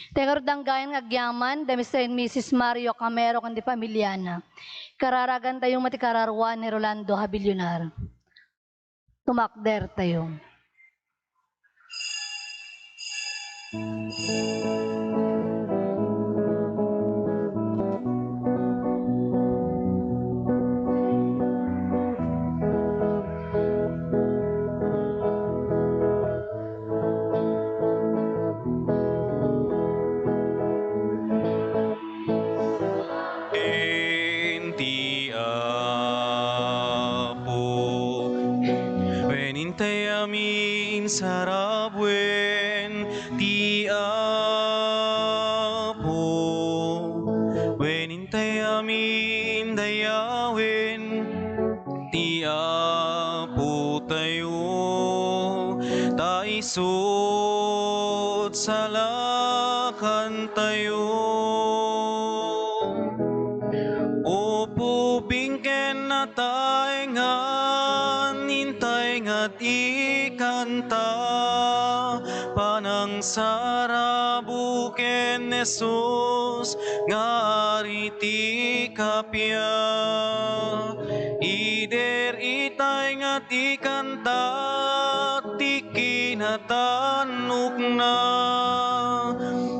Tegarudang gayan agyaman, da Mr. and Mrs. Mario Camero kandi pamilyana. Kararagan tayong matikararwan ni Rolando Habilionar. Tumakder tayo. Enti Apo, wenintay amin sarabwen ti Apo, wenintay amin dayawin ti Apo tayo, taisot salakan tayo. Opo bingken na taingan, nintay nga't ikanta, panang sarabuken Jesus, ngariti kapya. Ider itay nga't ikanta, tikinatanok na,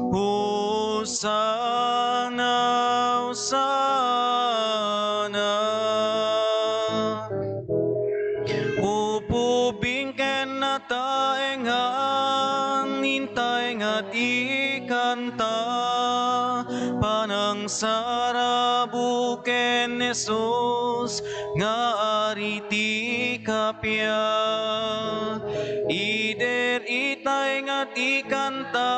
Hosana, Hosana. Opo bingken na taengan, nintay nga't ikanta, panang sarabuken Jesus, ngariti kapya. Ider itay nga't ikanta,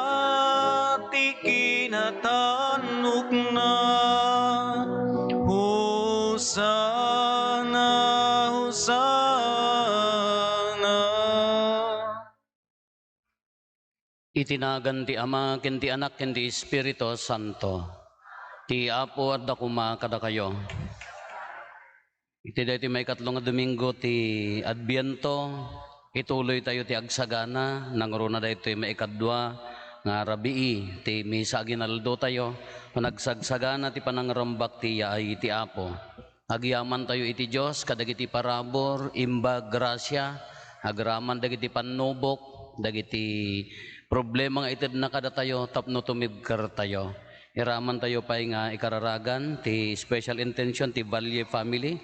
tikinatanok na, Hosana, Hosana. Itinagan ti Ama, ken ti Anak, ken ti Espiritu Santo. Ti Apo at dakuma kada kayo. Iti dati may katlong nga Domingo ti Adbiento, ituloy tayo ti agsagana, nangruna dito may ikadwa, nga rabii, ti misa aginaldo tayo, panagsagsagana ti panangrambak ti yaay ti Apo. Agyaman tayo iti Diyos, kadagiti parabor, imbag grasya, agraman dagiti panubok, dagiti problema nga itid na kada tayo, tapno tumibkar tayo. Iraman tayo pa nga ikararagan, ti special intention, ti Valle family,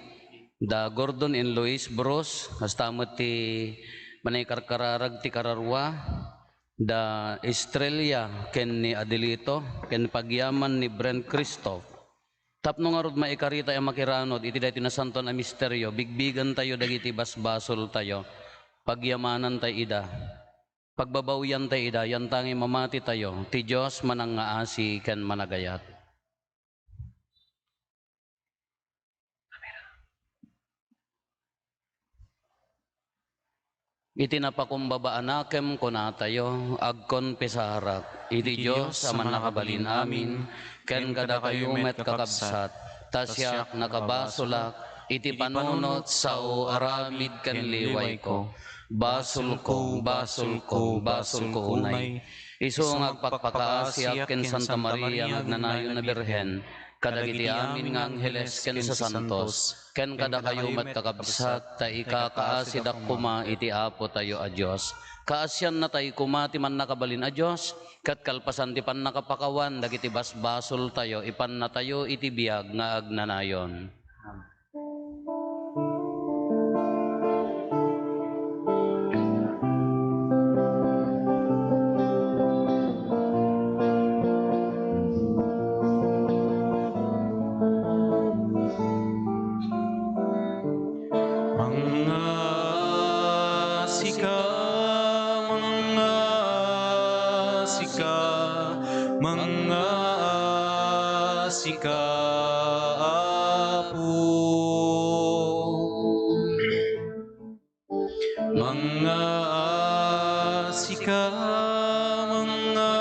da Gordon and Luis Bros, kastamot ti manaykarkararag ti kararwa, da Estrella ken ni Adelito, ken pagyaman ni Brent Christoph. Tapno nga rod maikarita yung makiranod, iti dati na santo na misteryo, bigbigan tayo dagiti basbasol tayo, pagyamanan tayo ida, pagbabawian tayo ida, yan tangi mamati tayo, ti Diyos manang ngaasi ken managayat. Iti napakumbabaan kuna tayo, agkon pesaharak, iti Diyos sa manakabalin amin, ken kada kayo met kakabsat, tasyak nakabasulak, iti panunot sa o aramid ken liway ko, basul ko, basul ko, basul ko unay, iso ngagpakpakaasyak ken Santa Maria nagnanayon na Birhen, kadagiti amin nga angheles ken sa santos, ken kada kayo met kakabsat, ta ikakaasidak kuma iti Apo tayo a Diyos. Kaasyan na tayo kumati man nakabalin a Diyos, kat kalpasan ti pan nakapakawan, dagiti basbasol tayo, ipan na tayo iti biyag nga agnanayon. Sika Apo, mga sika, mga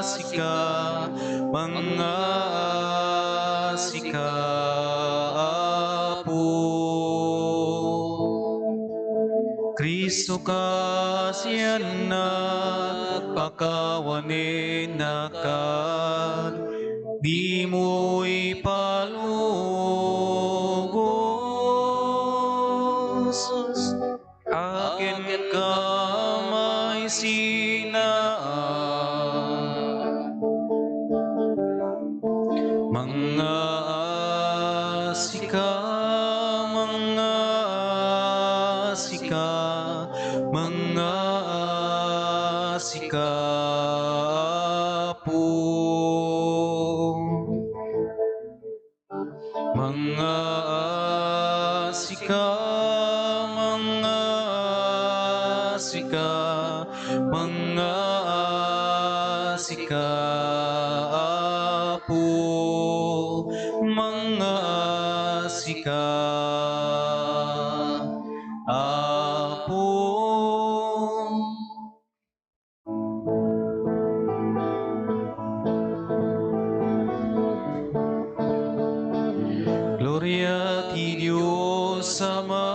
sika, mga sika Apo. Kristo ka siyan na pakawanin nakan, di mo'y palugos. Akin ka may sinaan, mga asika, mga asika, mga asika po. Mga asika, mga asika, mga asika po, mga asika apo. Gloria ti Dios Ama,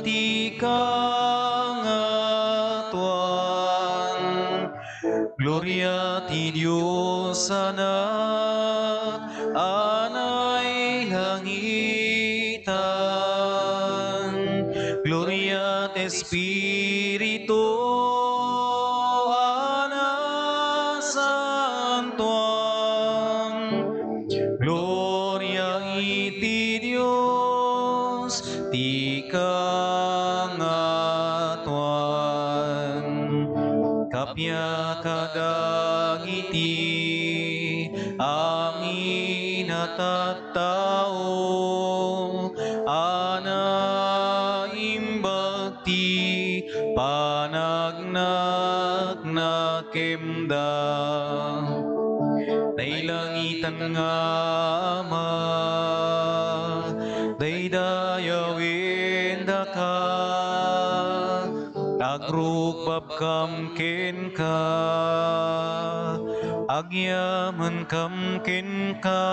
ti kangatuan. Gloria ti Dios Anak, anay langitan. Gloria ti Espiritu, Ana Santuan. Gloria iti Dios, ti kangatuan. Kapya kadagiti amin at tattao, ana imbagti panagnak na kemda. Dailangitan nga ama, daydayawin da ka, agrupab kam ken ka, agyaman kam ken ka,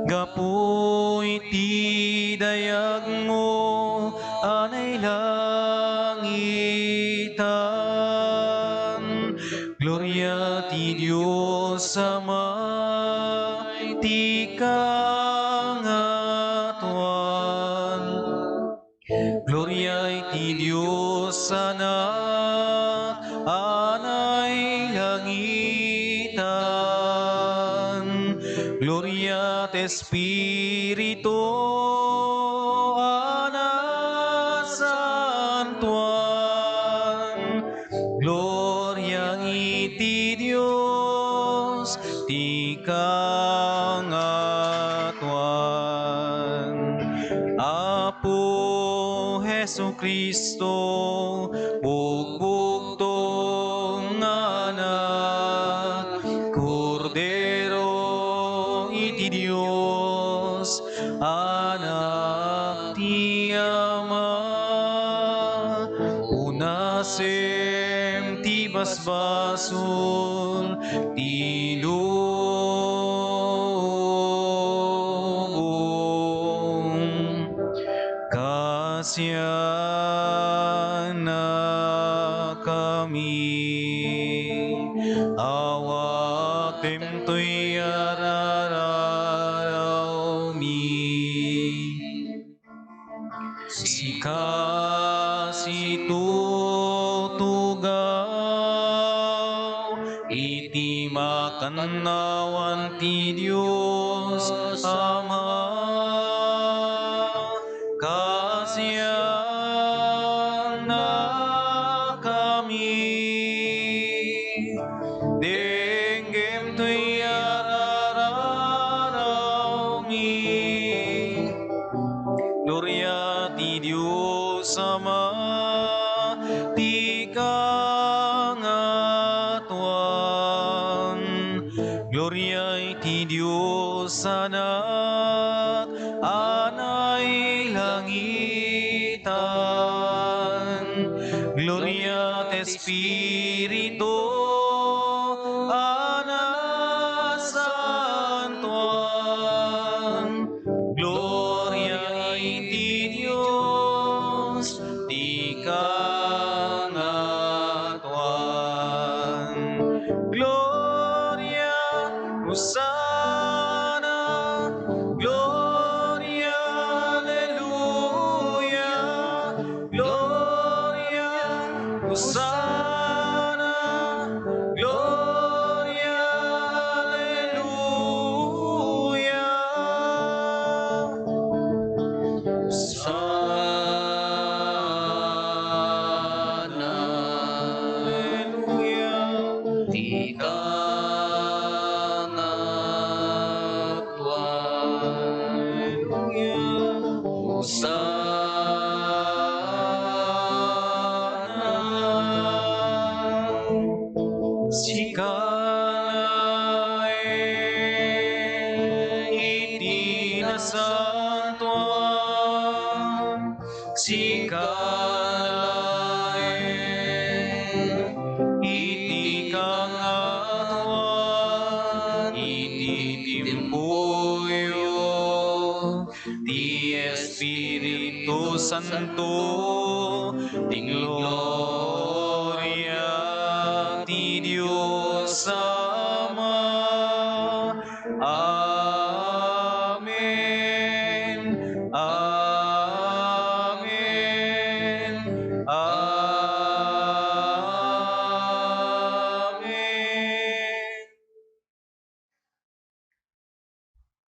gapu iti dayag mo, anay langitan. Gloria ti Dios Ama, ti kangatuan. Gloria iti Dios Anak, anay langitan. Gloria ti Espiritu, Ana Santuan. Gloria iti Dios, ti kangatuan. Apo Jesucristo, bugbugtong anak, Kordero iti Dios, anak ti Ama, unasem ti basbason ti lubong, kasyan na kami, awatem to'y arararaw mi. Sika si tutugaw, iti makanawan ti Diyos Ama, kasyan na kami, denggem to'y arararaw mi. Gloria ti Dios Ama, ti kangatuan. Gloria ti Dios Anak, anay langitan. Gloria ti Espiritu, Ana Santuan. Gloria iti Dios, Sana di ka ngatwan Sana Sikalae itinasantuan, Sikalae itikangatuan, ititimpuyo, ti Espiritu Santo, ti gloria ti Diyos Ama. Amen. Amen. Amen.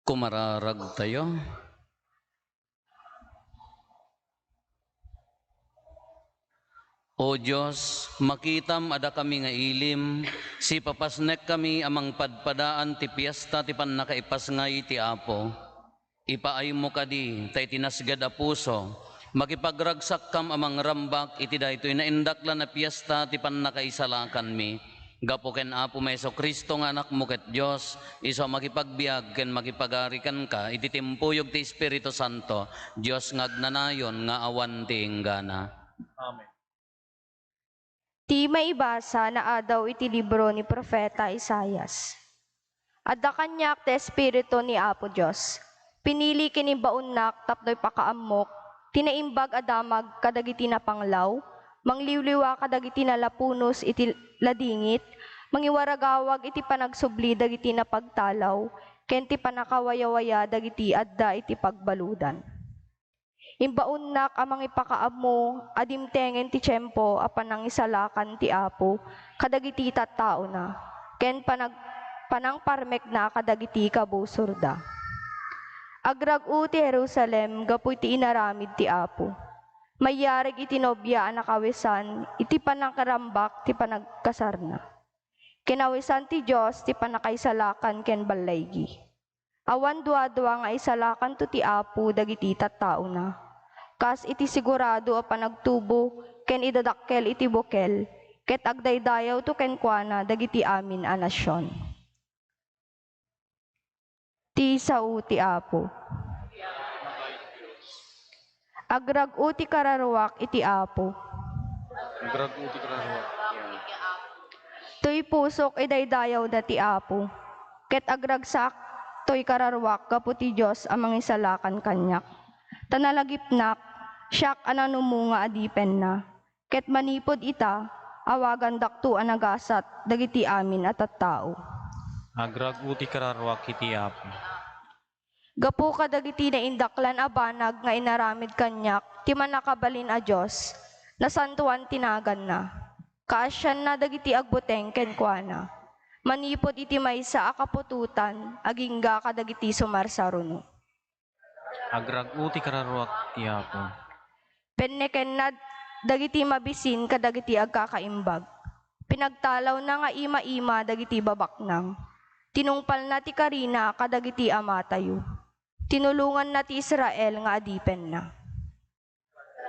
Kumararag tayo. O Diyos, makitam ada kami nga ilim, si papasnek kami amang padpadaan ti piyesta ti pannakaipas ngay ti Apo. Ipaay mo kadi, tay tinasgad a puso, makipagragsak kam amang rambak, iti daytoy na indakla na piyesta ti pannakaisalakan mi. Gapo ken Apo Meso Kristo nga anak mo ket Diyos, iso makipagbiag ken makipagarikan ka, iti timpuyog ti Espiritu Santo, Diyos ngagnanayon nga awan ti inggana. Amen. Ti maibasa na adaw iti libro ni Propeta Isayas. Adda kanyak ti Espiritu ni Apo Diyos. Pinili kini baunnak tapnoy pakaamok, tinaimbag adamag kadagiti na panglaw, mangliwliwa kadagiti na lapunos iti ladingit, mangiwaragawag iti panagsubli dagiti na pagtalaw, ken ti panakawayawaya dagiti adda iti pagbaludan. Imbaunnak amang ipakaamo, adimtengen ti tiyempo apan nang isalakan ti Apo, kadagiti tattao na, ken panangparmek na kadagiti kabusurda. Agragu ti Jerusalem, gapu ti inaramid ti Apo. Mayarig iti nobya anakawisan, iti panangkarambak ti panagkasarna. Kinawisan ti Diyos ti panakaisalakan ken balaygi. Awan dua-dua nga isalakan to ti Apo dagiti tattao na. Kas iti sigurado a panagtubo, ken idadakkel iti bukel, ket agdaydayaw to ken kuana dagiti amin a nasyon. Ti sao ti Apo. Agragu ti kararuak iti Apo. Agragu ti kararuak. Tuy pusok idaydayaw da ti Apo, ket agragsak toy kararuak gapu ti Diyos amang isalakan kanyak. Tanalagipnak, siyak ananumunga adipen na, ket manipod ita, awagan dakto anagasat, dagiti amin at tattao. Agragu ti kararuak iti Apo. Gapu kadagiti na indaklan abanag nga inaramid kanyak, ti manakabalin a Diyos, nasantuan tinagan na. Kaasyan na dagiti agbuteng ken kuana. Manipod iti maysa akapututan, agingga kadagiti sumarsaruno. Agragu ti kararuak ti Apo. Penneken na dagiti mabisin kadagiti agkakaimbag. Pinagtalaw na nga ima-ima dagiti babaknang. Tinungpal na ti Karina kadagiti amatayo. Tinulungan na ti Israel nga adipen na.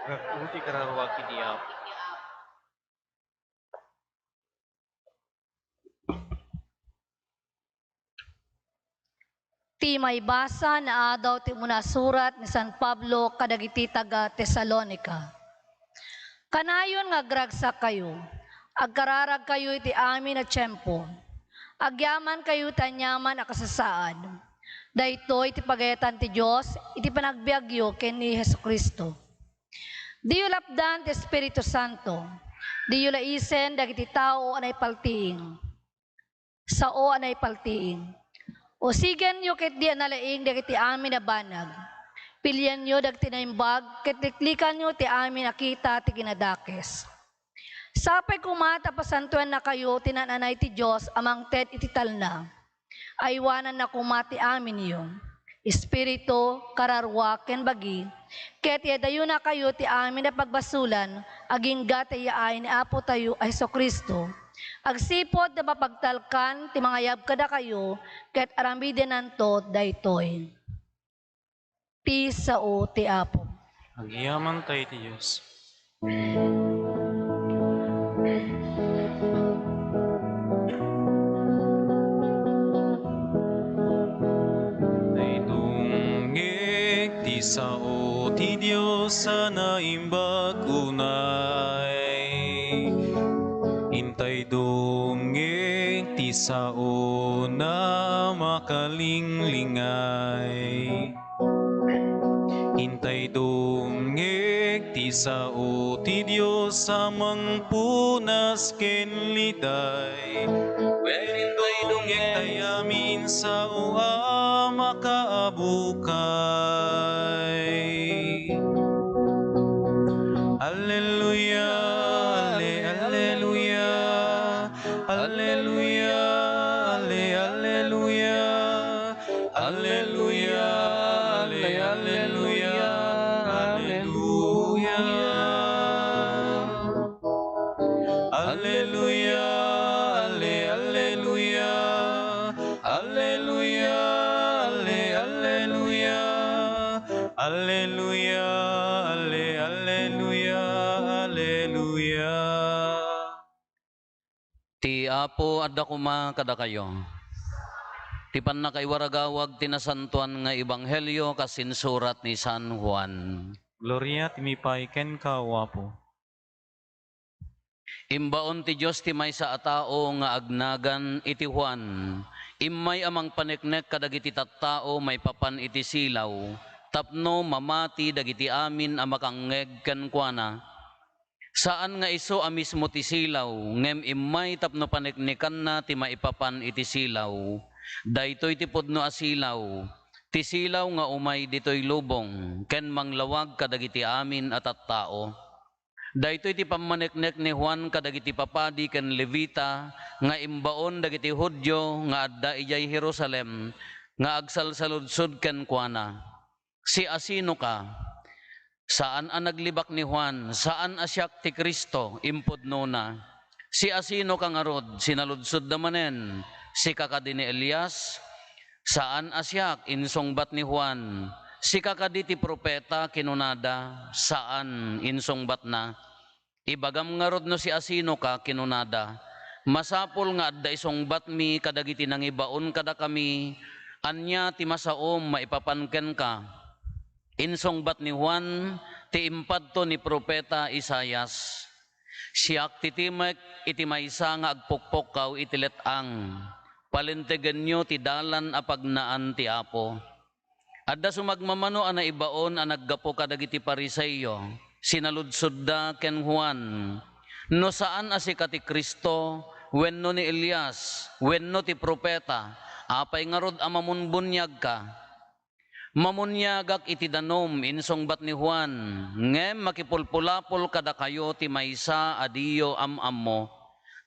Agragu ti kararuak ti Apo. Ti may basa na adaw ti munasurat ni San Pablo kadagiti taga Tesalonica. Kanayon nga agragsak kayo, agkararag kayo iti amin a tiyempo, agyaman kayo tanyaman a kasasaad. Daytoy iti pagayatan ti Diyos, iti panagbiagyo ken ni Jesucristo. Diyo lapdan ti Espiritu Santo, diyo laisen dagiti tao anay paltiing. Sao anay paltiing. O sigan nyo ket di analaing dagiti amin na banag. Pilyan nyo dagiti naimbag, ket liklikan nyo ti amin nakita ti kinadakes. Sapay kumata pasantuan na kayo tinananay ti Diyos amang tet iti talna. Aywanan na kumati amin niyo. Espiritu, kararwa, ken bagi, ket yadayo na kayo ti amin na pagbasulan, aging gatayaan ni Apo tayo ay Kristo. Agsipod na mapagtalkan, ti mga yab kada kayo, ket aramiden nanto daytoy. Ti sao ti Apo. Agiyaman tayo ti Diyos. Naitungik ti sao ti Diyos sa naimbag unay. Intay dungik ti sao na makalinglingay. Hintay dungik ti sao ti Diyos sa mangpunas ken liday. Hintay dungik tayamin sao a makaabukay. Alleluia, alleluia, alleluia, alleluia, alleluia, alleluia, alleluia, alleluia, alleluia, alleluia, alleluia, alleluia, alleluia, alleluia. Ti Apo adda kuma kada kayo. Ti pannakaiwaragawag tinasantuan nga ebanghelyo kasinsurat ni San Juan. Gloria timipay ken ka, Apo. Imbaon ti Diyos ti maysa a tao nga agnagan iti Juan. Immay amang paneknek kadagiti tattao may papan iti silaw. Tapno mamati dagiti amin a makangngeg ken kuana. Saan nga iso a mismo ti silaw, ngem immay tapno paneknekan na ti maipapan iti silaw. Daytoy ti pudno a silaw, ti silaw nga umay ditoy lubong, ken manglawag kadagiti amin at tattao. Daytoy ti pammaneknek ni Juan kadagiti papadi ken levita, nga imbaon dagiti Hudyo nga adda ijay Jerusalem, nga agsalsaludsod ken kuana. Si asino ka? Saan ang naglibak ni Juan? Saan asyak ti Kristo? Impudno na. Si asino kang arod? Sinaludsod damanen. Si kakadi ni Elias? Saan asyak? Insongbat ni Juan. Si kakadi ti propeta kinunada? Saan? Insongbat na. Ibagam ngarod no si asino ka kinunada. Masapol nga adda isongbat mi kadagiti nang ibaon kada kami. Anya ti masaom maipapanken ka. Insongbat ni Juan, ti impadto ni propeta Isayas. Siyak titimek iti maysa nga agpukpok kaw iti letang. Palintegen nyo ti dalan apagnaan ti Apo. Adda sumagmamano ana ibaon a naggapo kadagiti Pariseyo. Sinaludsod da ken Juan. No saan asika ti Kristo, wenno ni Elias, wenno ti propeta, apay ngarod a mamunbunyag ka. Mamunyagak iti danom insongbat ni Juan, ngem makipulpulapol kada kayo ti maysa adiyo am mo.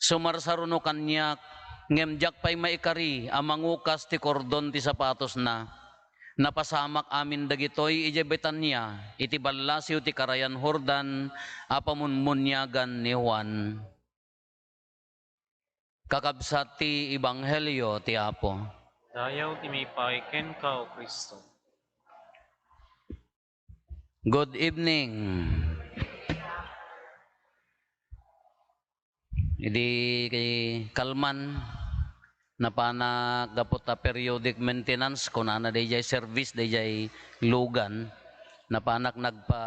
Sumarsaruno kanyak, ngem jak pay maikari amangukas ti kordon ti sapatos na. Napasamak amin dagitoy ijebetan niya, iti balasiw ti karayan Hordan, apamunmunyagan ni Juan. Kakabsat ti ebanghelyo ti Apo. Dayaw timipay ken ka, O Kristo. Good evening. Idi kay Kalman na panagapot ta periodic maintenance kun ana dayjay service dayjay lugan na panak nagpa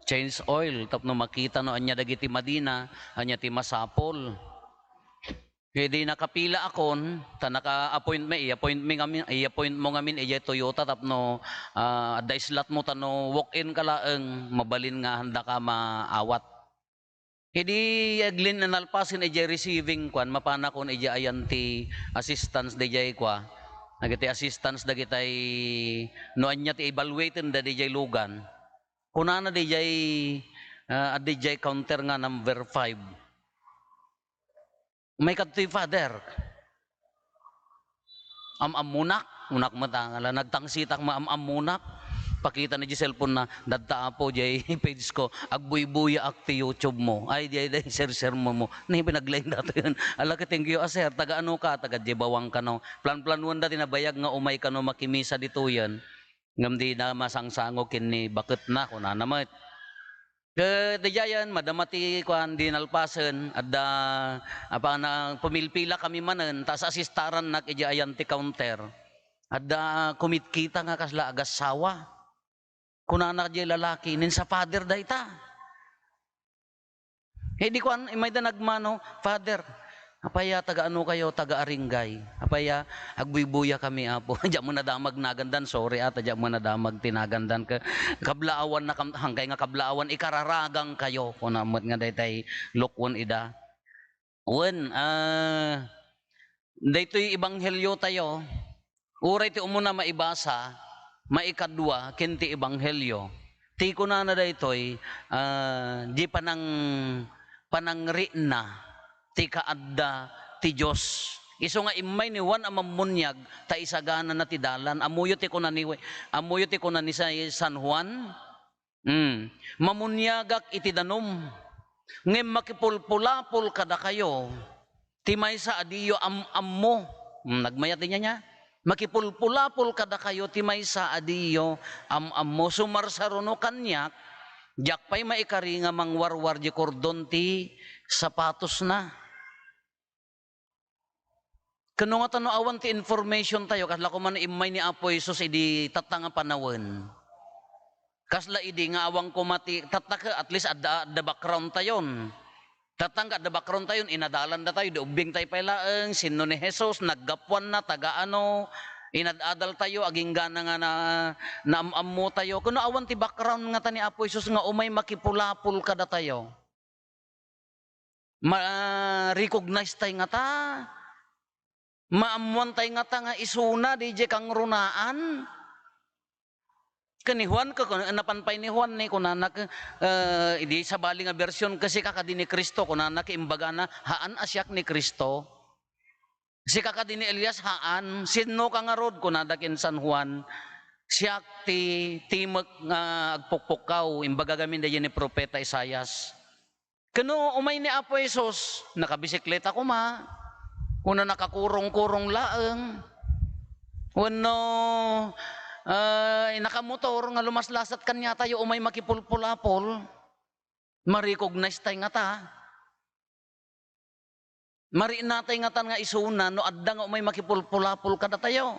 change oil tapno makita no anya dagiti Madina anya ti masapol. Kaya nakapila akon, ta naka-appointment, i-appoint mo ngamin, Toyota, tapno, da slot mo, tano, walk-in ka laeng, mabalin nga, handa ka maawat. Hindi, aglin na nalpasin, receiving kwan, mapana kon, ayan ti assistance, kwa, nagiti assistance, dagitay, noan niya ti evaluatin, dagitay lugan, kunana, dagitay counter nga, number 5, may kadtoy father. Amunak. unak matangala, nagtangsitak maamamunak. Pakita na di cellphone na, dadta po jay page ko, agbuy-buya akti YouTube mo. Ay, di share mo mo. Ni pinaglain dato yun. Ala ka, thank you, sir. Taga ano ka, taga jibawang ka no. Plan-planuan dati na bayag nga umay ka no makimisa dito yan. Ngam di na masangsango kini bakit na ko na naman. Kadayan, madamati ko ang dinalpasan at apa na pumilpila kami manan, tas asistaran na ayan ti counter. At kumit kita nga kasla agasawa. Kunana jay lalaki, nin sa father da ita. Di ko may da nagmano, father, apaya taga ano kayo, taga aringgay. Apaya agbuy-buya kami apo. Diyan mo na damag nagandan, sorry ata, diyan mo na damag tinagandan ka. Kablaawan na hangkay nga kablaawan, ikararagang kayo. Kunamot nga day lukwon ida. Wen, daytoy ibanghelyo tayo. Uray ti umuna maibasa, maikadwa, kinti ibanghelyo. Ti ko na daytoy, di panangri na, ti kaadda, ti Diyos. Iso nga imay ni Juan amamunyag, ta isagana na ti dalan. Amuyo ti ko na ni San Juan. Mamunyagak iti danom. Ngem makipulpulapul kada kayo, ti may sa adiyo ammo. Nagmayat din niya. Makipulpulapul kada kayo ti may sa adiyo ammo sumarsaruno kanyak jakpay maikari nga mangwarwar di kordon ti sapatos na. Kano nga tano awan ti information tayo kasla ko man imay ni Apo Jesus idi tatanga panawon. Kasla idi nga awang kumati tataka at least adda background tayon. Tatangga da background tayo, inadalan na tayo, ubing tayo pailaeng, sino ni Jesus, naggapwan na, taga-ano, inadadal tayo, aging gana nga na ammo tayo. Kuno awan ti background nga ta ni Apo Jesus nga umay makipulapul kada tayo. Ma-recognize tayo nga ta. Maamuan tayo nga ta nga isuna, DJ kang runaan. Kani Juan ka napanpay ni Juan ni kunanak idi sa bali nga bersyon kasi kakadi ni Kristo kunanak imbaga na haan asyak ni Kristo. Si kakadi ni Elias haan sino ka nga rod kunadakin San Juan siyak ti timek nga agpukpukaw imbaga gamin dayon ni propeta Isaias. Kano umay ni Apo Jesus nakabisikleta ko ma kuno nakakurong-kurong laeng. Wano nakamotor nga lumaslasat kanya tayo umay makipulpulapol ma-recognize tayo nga ta marinatay nga ta nga isuna no adda nga umay makipulpulapol kada tayo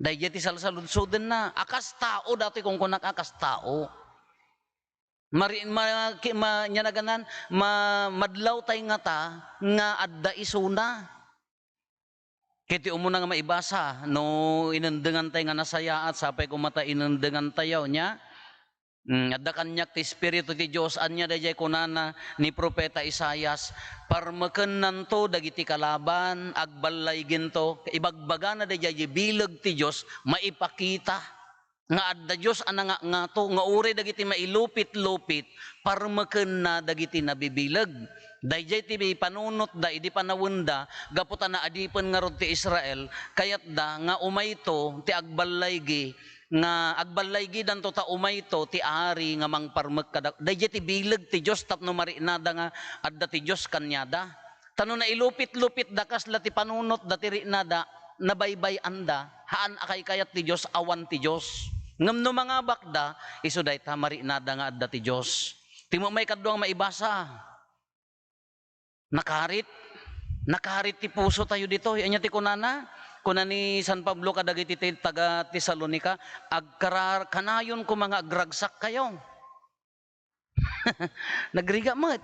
dahi ti salsaludsuden na akas tao dati kung kunak akas tao nyanaganan madlaw tayo nga ta nga adda isuna. Kiti umuna nga maibasa, no inandengan tayo nga nasaya at sapay kumata inandengan tayo niya. Adda kanyak ti Espiritu ti Diyos, anya dayjay kunana ni Propeta Isaias, parmeken nanto dagiti kalaban, agbalay ginto, ibagbaga na dayjay bilag ti Diyos, maipakita. Nga adda Diyos ana nga to, nga uri dagiti mailupit-lupit, parmeken na dagiti nabibilag. Dayjay ti panunot da idi panawenda gaputan na adipen nga rod ti Israel kayat da nga umayto ti agbalaygi nga agbalaygi danto ta umayto ti ari nga mangparmek kada dayjay ti bileg ti Dios tapno marinada nga adda ti Dios kanyada tano na ilupit-lupit da kasla ti panunot da ti rinada nabaybay anda haan akay kayat ti Dios awan ti Dios ngem no mga bakda isu dayta marinada nga adda ti Dios timo may kadwang maibasa. Nakarit ti puso tayo dito. Anya ti kunana ni San Pablo kadagiti taga Tesalonica, kanayon ko mga agragsak kayo. Nagriga mat.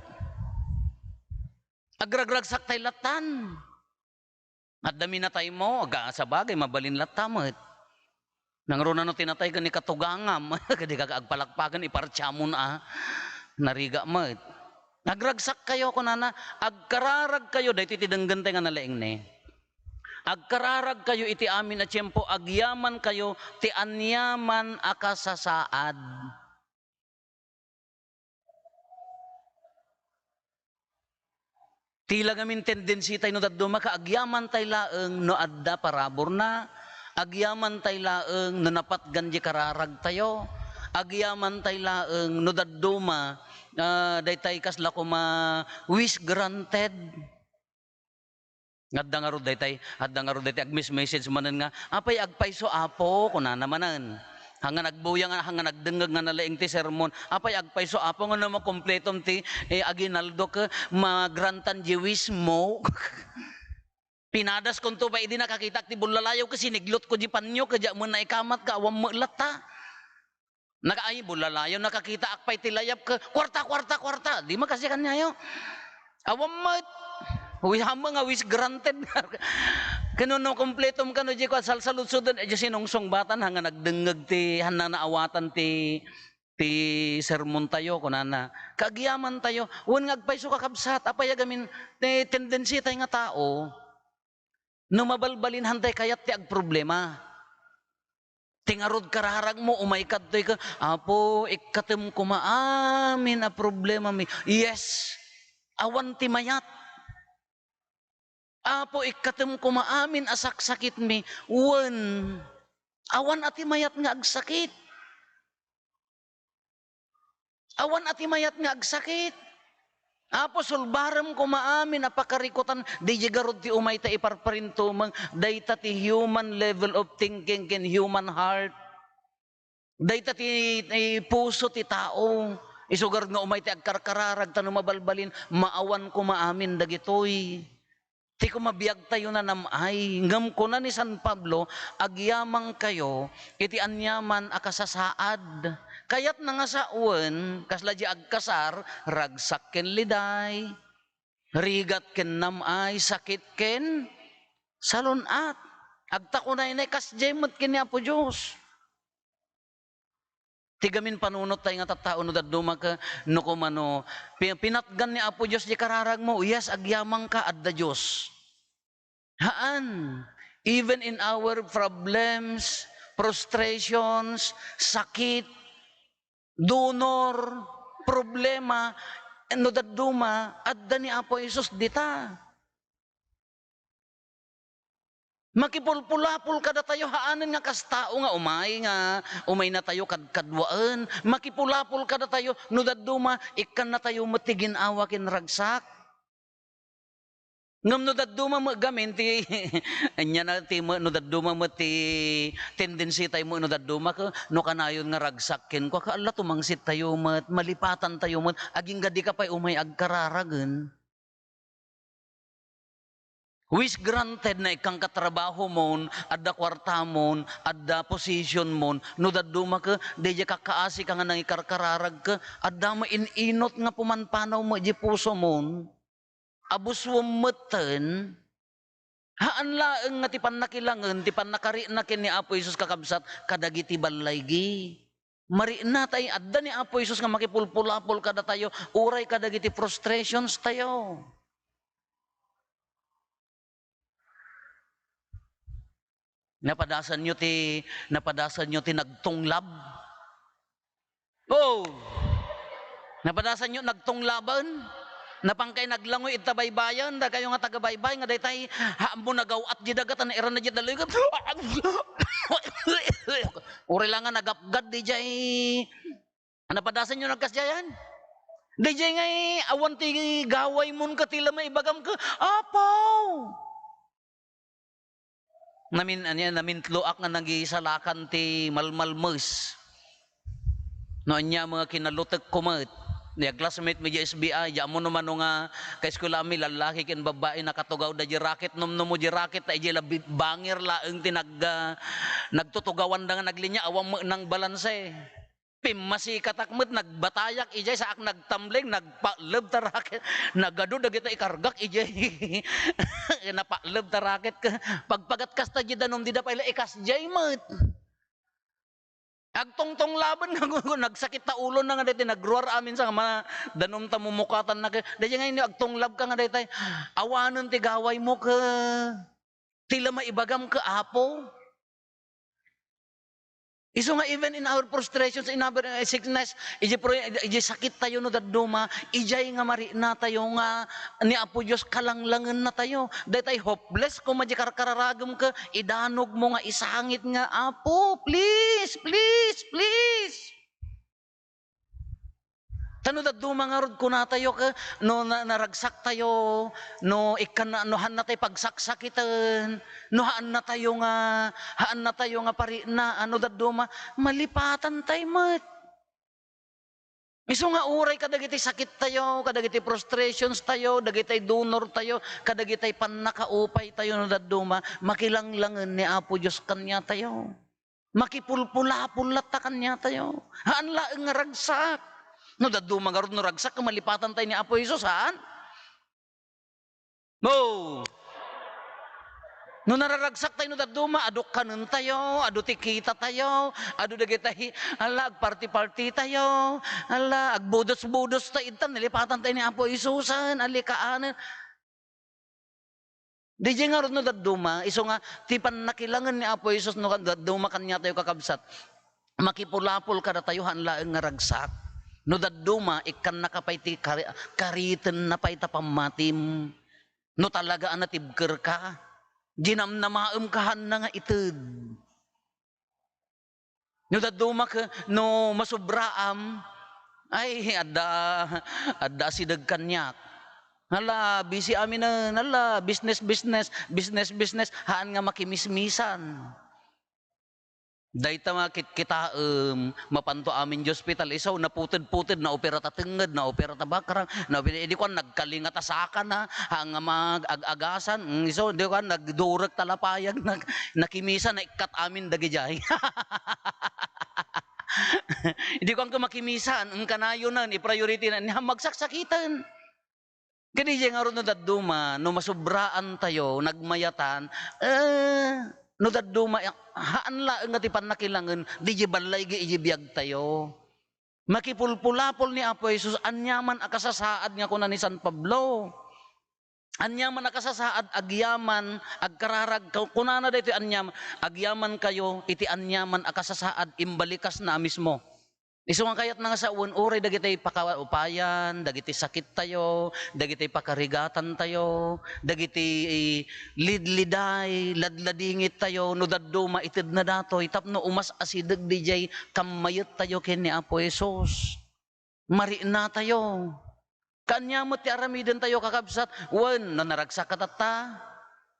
Agragragsak tayo latan. At dami na tayo mo, sa bagay, mabalin latamat. Nangruna no tinatay ka ni katugangam, kadi ka agpalakpagan, ipartsamon nariga mat. Nagragsak kayo kunana, agkararag kayo, dahil titidanggan tayo nga nalaing ni. Agkararag kayo iti amin na tiyempo, agyaman kayo, ti anyaman akasasaad. Tila gamin tendency tayo no daduma ka, agyaman tayo laeng no adda parabor na, Agyaman tay laeng no napatgan di kararag tayo. Agyaman tay laeng no dadduma daytay kasla ko wish granted. Adda nga rod daytay agmis message manen nga apay agpayso apo kuna namanan. Hanga nagbuya nga hanga nagdengeg nga nalaing ti sermon apay agpayso apo nga na makompletom ti aginaldo ka magrantan di wish mo. Pinadas kon to pa idi nakakita ti bulalayaw kasi niglot ko di panyo kadya mo na ikamat ka awam lata. Nakaay bulalayaw nakakita akpay ti layap ka kwarta. Di man kasi kanyayo. Awam mat. Uy hama nga wish granted. Kano kompletom kano di ko salsaludsod di sinungsong batan hanga nagdengeg ti hanang naawatan ti sermon tayo kunana. Kagiyaman tayo wen ngagpayso kakabsat apay agamin ti tendency tay nga tao. No mabalbalin hantay kayat ti ag problema. Tingarod kararag mo, umaikad to'y ka, apo, ikatem kumaamin a problema mi. Yes, awan ti mayat. Apo, ikatem kumaamin a saksakit mi. Wen, awan ati mayat nga agsakit. Awan ati mayat nga agsakit. Apo sulbarem ko maamin apakarikutan di jigarod ti umay ta iparparinto mang dayta ti human level of thinking ken human heart. Dayta ti puso ti tao. Isugar nga umay ti agkarkararag tano mabalbalin maawan ko maamin dagitoy. Ti ko mabiyag tayo na namay. Ngam ko na ni San Pablo agyamang kayo iti anyaman akasasaad. Kayat na nga sa uwan, kasla di agkasar, ragsak ken liday, rigat ken namay, sakit ken salunat. Agtakunay na kasjemot ken ni Apo Diyos. Tigamin panunot tayo nga tattao no daduma ka, no kumano, pinatgan ni Apo Diyos di kararag mo, yes, agyamang ka adda Diyos. Haan, even in our problems, frustrations, sakit, donor, problema, no daduma, adda ni Apo Isus dita. Makipulpulapul kada tayo haanan nga kastao nga umay na tayo kadwaan. Makipulapul kada tayo no daduma ikan na tayo matigin awa kin ragsak. Ngam no daduma mo gamin ti anya na ti no daduma mo ti tendency tayo mo no daduma ka no kanayon nga ragsakken ko kaalla tumangsit tayo mat malipatan tayo mat aging gadi ka pay umay agkararagen. Wish granted na ikang katrabaho mon, adda kwarta mon, adda position mon, no daduma ka, deja kakaasi ka nga nang ikarkararag ka, adda mo ininot nga pumanpanaw mo di puso mon. Abuswam meten, haan laeng nga tipan nakilangan, tipan nakari na kin ni Apo Isus kakabsat, kadagiti balaygi. Mari na tayo, adda ni Apo Isus nga makipulpulapol kada tayo, uray kadagiti frustrations tayo. Napadasan nyo ti nagtunglab. Oh! Napadasan nyo nagtunglaban. Napangkay naglangoy ita baybayan da kayo nga taga-baybay nga daytay haambo nagawat di dagatan na iran na di daloy ka. Uri lang nga nagapgad di jay. Napadasan nyo nagkasjayan? Di jay nga awan ti gaway mon katila maibagam ka. Apaw! Namin tluak nga nagisalakan ti malmalmes. No anya mga kinalutek kumet. Niya classmate mi di SBI, ya mo naman nga kay eskwela mi lalaki ken babae nakatugaw da di racket mo di racket ta ijela bangir laeng tinag nagtutugawan da nga naglinya awam nang balanse. Pimasi katakmet nagbatayak ijay sa ak nagtamling nagpaleb ta racket nagado dagita ikargak ijay napaleb ta racket ka pagpagat kasta di danom di da pala ikas jay met. Agtongtong laban nagsakit ta ulo na nga daytay nagruar amin sa mga danom ta mumukatan na daytay nga ini agtonglab ka nga daytay awanon ti gaway mo ka tila maibagam ka apo Iso nga even in our frustrations, in our sickness, iji sakit tayo no daduma, ijay nga mari na tayo nga ni Apo Diyos kalanglangan na tayo. Dahil tayo hopeless kung kararagam ka, idanog mo nga isangit nga, Apo, please, please, please. Tano daduma nga rod kuna tayo ka, no naragsak tayo, no han na tayo pagsaksakitan, no haan na tayo nga pari na, ano daduma, malipatan tayo mat. Iso nga uray kadagiti sakit tayo, kadagiti frustrations tayo, dagiti donor tayo, kadagiti panakaupay tayo no daduma, makilanglangan ni Apo Diyos kanya tayo. Makipulpula-pulat ta kanya tayo. Haan laeng nga ragsak. No, daduma nga ron no ragsak, malipatan tayo ni Apo Isos, haan? No! No nararagsak tayo no daduma, ado kanon tayo, ado tikita tayo, ado dagitay, agparty-party tayo, agbudos-budos tayo, nilipatan tayo ni Apo Isusan, alikaanan. Di nga ron no daduma, iso nga, tipan nakilangan ni Apo Isos, no daduma kanya tayo kakabsat, makipulapol kada tayo, hanlaang nga ragsak. No daduma, ikan nakapay ti kariten na pay tapamatim. No talaga anatibker ka. Ginamnamaam kahan na nga ited. No daduma ka, no masubraam, ay adda sidag kanyak. Hala, busy amin na, hala, business, haan nga makimismisan. Dahil kita mapanto amin di hospital, isaw naputid-putid na opera tatengad, na opera tabakarang, na hindi ko nagkalingat asakan na, hanga mag-agasan, isaw hindi ko nagdurag talapayag, nakimisa na ikat amin dagijay. Hindi ko ang makimisan, ang kanayo na, i-priority na, magsaksakitan. Kaya nga ron no daduma, no masubraan tayo, nagmayatan, no daduma, haan laeng nga tipan nakilangan, di balay giijibiyag tayo. Makipulpulapol ni Apo Jesus, anyaman akasasaad nga kuna ni San Pablo. Anyaman akasasaad, agyaman, agkararag, kunana da ito anyaman, agyaman kayo, iti anyaman akasasaad, imbalikas na mismo. Iso nga kayat nga sa uray, dagitay pakaupayan, dagiti sakit tayo, dagitay pakarigatan tayo, dagiti lidliday, ladladingit tayo, no daduma itid na dato, tapno umas asidag dijay, kamayot tayo ken ni Apo Jesus. Mari na tayo. Kanya mo ti aramiden tayo kakabsat, wan, nanaragsak ka tata,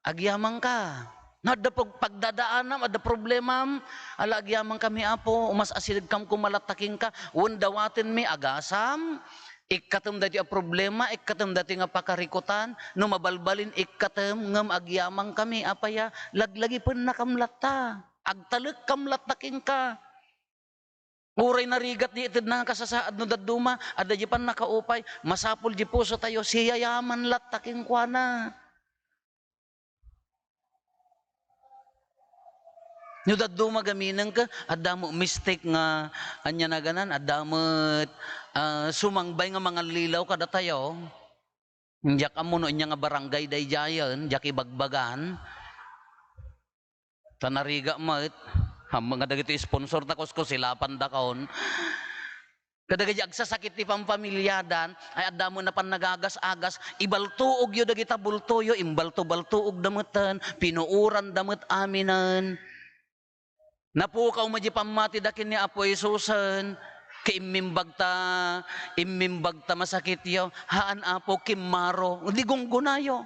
agyamang ka. Nada pagdadaanam, ada problemam, alagyamang kami Apo, umas asidag kam kumalataking ka, dawatin mi agasam, ikatem dati a problema, ikatem dati nga pakarikutan, no mabalbalin ikatem ngam agyamang kami, apaya, laglagi pun nakamlata, agtalek kamlataking ka. Uray na rigat di itid na kasasaad no daduma, ada di pan nakaupay, masapul di puso tayo, siyayaman lataking kuana. No daduma gaminan ka, adda mo mistake nga anya na ganan, adda mo sumangbay nga mga lilaw kada tayo. Diyak amo no inya nga barangay dayjayan, diyak ibagbagan. Tanariga mat, mga dagiti sponsor takos ko silapan dakaon. Kadagiti agsasakit ti pampamilyadan, ay adda mo na pan nagagas-agas, ibaltuog yo dagita bultoyo, imbalto-baltuog dametan, pinuuran damet aminan. Napukaw mo di pamati dakin ni Apo Isusan, imimbag ta masakit yo, haan Apo kimaro, hindi gunggunayo.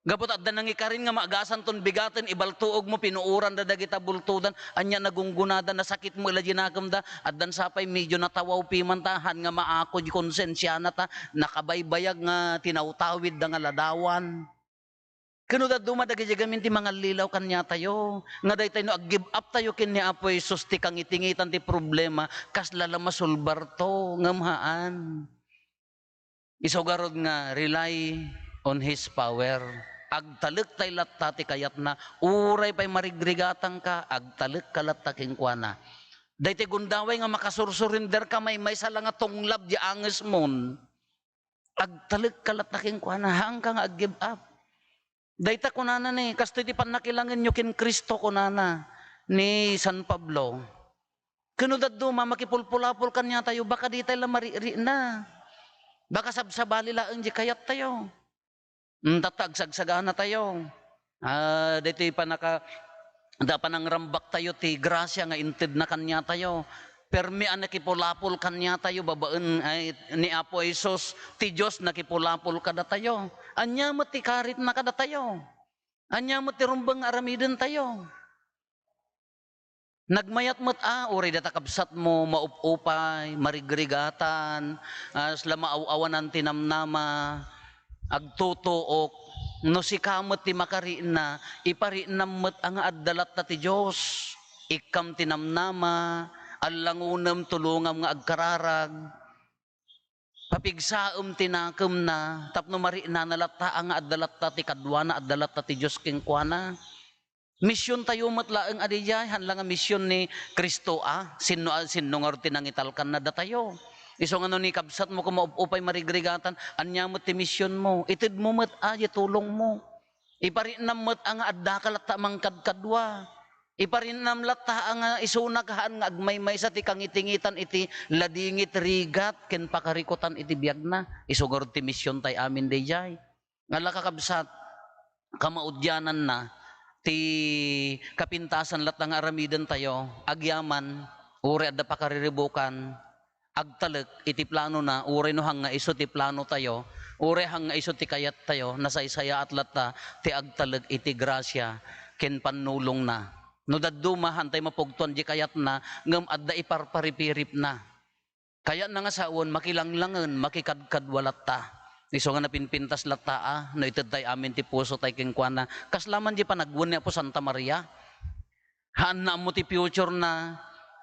Gapot adda nangikarin nga maagasan ton bigaten, ibaltuog mo, pinuuran da dagita bultudan, anya nagunggunada na sakit mo ila ginakam da, addan sapay medyo natawaw pimantahan nga maako di konsensya na ta, nakabaybayag nga tinawtawid da nga ladawan. Kano da dumadagi gamin ti mga lilaw kanya tayo. Nga day tayo ag-give up tayo kin ni Apo Jesus ti kang itingitan ti problema kas lala masulbar to ngamhaan. Isogarod nga rely on His power. Agtalek tay latta ti kayat na uray pay marigrigatang ka agtalek ka latta king kuana. Day ti gundaway nga makasursurrender ka may sala nga tunglab di anges mon. Agtalek ka latta king kuana hanggang ag-give up. Dayta kunana ni, kasto iti panakilangan nyo kin Kristo kunana. ni San Pablo. Kunudad duma, makipulpulapul kanya tayo, baka di tayo mariri na. Baka sabsabali laang di kayat tayo. Tatag sagsagana tayo. Dito pa da pa nang rambak tayo ti grasya nga inted na kanya tayo. Permi ang nakipulapul kanya tayo, babaan ay, ni Apo Isos, ti Diyos nakipulapul kada tayo. Anya mo ti karit na kada tayo. Anya mo ti rumbang aramidin tayo. Nagmayat mo't uri data kabsat mo, maupupay, marigrigatan, sila maawanan tinamnama, agtutuok, no si kamot ti makariin na, ipariin na mo't ang addalat na ti Diyos, ikam tinamnama, alangunam tulungam nga agkararag, papigsaam tinakam na, tapno mariin na nalata ang addalat na ti kadwana, addalat na ti Diyos kingkwana. Misyon tayo matlaang adiyay, hanlang ang misyon ni Kristo sino nga tinangitalkan na datayo. Iso nga ni kabsat mo kung maupay marigrigatan, anya mo ti misyon mo, itid mo mat tulong mo. Iparinam mat ang adda kalata mangkadkadwa. Iparinam lata ang isunagahan nga agmaymay sa ti kangitingitan iti ladingit rigat ken pakarikutan iti biyagna. Isugor ti misyon tay amin diyay. Ngala kakabsat, kamaudyanan na, ti kapintasan lat ng aramidan tayo, agyaman, uri adda pakariribukan, agtalek, iti plano na, uri no hang nga iso ti plano tayo, uri hang nga iso ti kayat tayo, nasaysaya at lata, ti agtalek, iti grasya, ken panulong na. No daddumahan tayo mapugtuan di kayat na, ngam adda iparparipirip na. Kaya na nga saon, makilanglangan, makikadkadwalat ta. Iso nga napinpintas lataa, no itad tayo amin ti puso tayo kingkwana. Kaslaman di pa nagwun niya po Santa Maria. Haan na mo ti future na,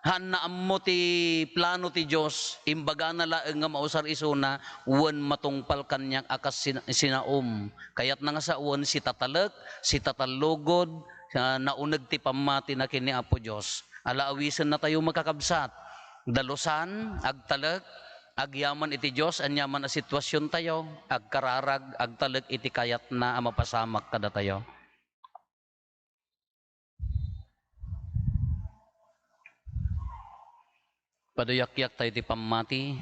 haan na mo ti plano ti Diyos, imbaga na laeng nga mausar iso na, wan matungpal kanyak akas sinaom. Kaya't na nga sa uwan si tatalek, si tatalugod, naunag ti pamati na kini Apo Diyos. Alaawisan na tayo makakabsat. Dalusan, agtalek, agyaman iti Diyos, anyaman a sitwasyon tayo, agkararag, agtalag iti kayat na mapasamak kada tayo. Paduyak-yak tayo iti pamati,